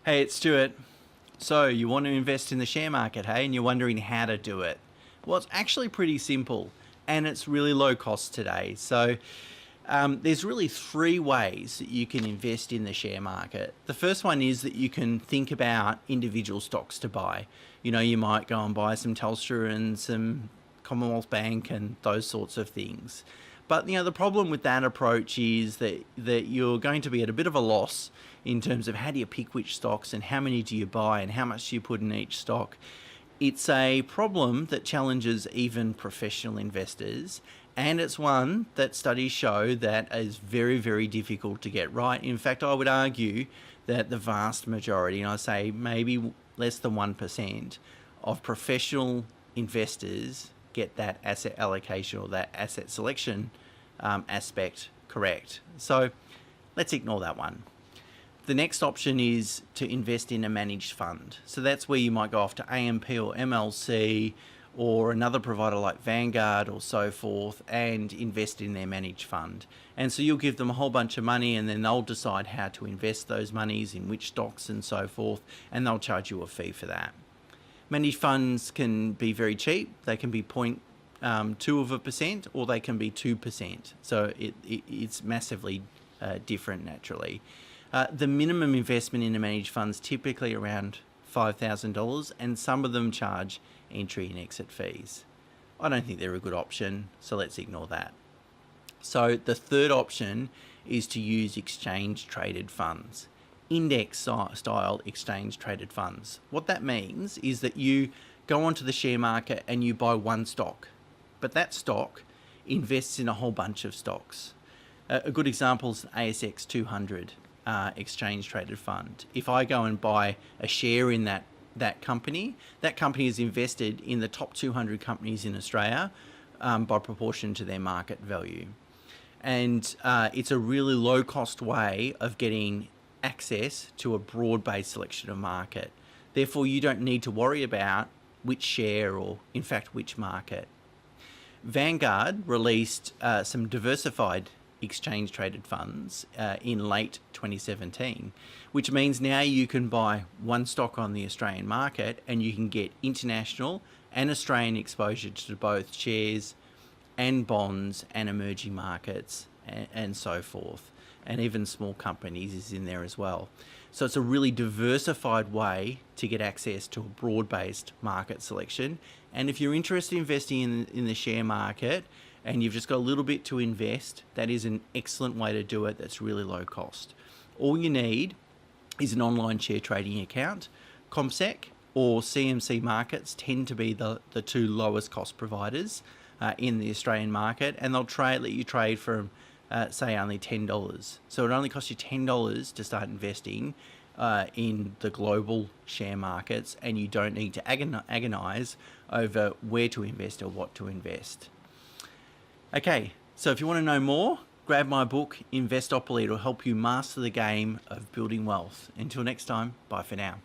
Hey, it's Stuart. So you want to invest in the share market, hey, and you're wondering how to do it. Well, it's actually pretty simple and it's really low cost today. So there's really three ways that you can invest in the share market. The first one is that you can think about individual stocks to buy. You know, you might go and buy some Telstra and some Commonwealth Bank and those sorts of things. But the problem with that approach is that you're going to be at a bit of a loss in terms of how do you pick which stocks and how many do you buy and how much do you put in each stock. It's a problem that challenges even professional investors, and it's one that studies show that is very, very difficult to get right. In fact, I would argue that the vast majority, and I say maybe less than 1% of professional investors get that asset allocation or that asset selection aspect correct. So let's ignore that one. The next option is to invest in a managed fund. So that's where you might go off to AMP or MLC or another provider like Vanguard or so forth and invest in their managed fund. And so you'll give them a whole bunch of money and then they'll decide how to invest those monies in which stocks and so forth, and they'll charge you a fee for that. Managed funds can be very cheap. They can be 0.2% or they can be 2%. So it's massively different naturally. The minimum investment in a managed fund is typically around $5,000, and some of them charge entry and exit fees. I don't think they're a good option, so let's ignore that. So the third option is to use exchange traded funds. Index style exchange traded funds. What that means is that you go onto the share market and you buy one stock, but that stock invests in a whole bunch of stocks. A good example is the ASX 200 exchange traded fund. If I go and buy a share in that company is invested in the top 200 companies in Australia by proportion to their market value. And it's a really low cost way of getting access to a broad-based selection of market. Therefore, you don't need to worry about which share or, in fact, which market. Vanguard released some diversified exchange traded funds in late 2017, which means now you can buy one stock on the Australian market and you can get international and Australian exposure to both shares and bonds and emerging markets and so forth. And even small companies is in there as well. So it's a really diversified way to get access to a broad-based market selection. And if you're interested in investing in the share market and you've just got a little bit to invest, that is an excellent way to do it that's really low cost. All you need is an online share trading account. CommSec or CMC Markets tend to be the two lowest cost providers in the Australian market, and they'll let you trade from say only $10. So it only costs you $10 to start investing in the global share markets, and you don't need to agonize over where to invest or what to invest. Okay, so if you want to know more, grab my book, Investopoly. It'll help you master the game of building wealth. Until next time, bye for now.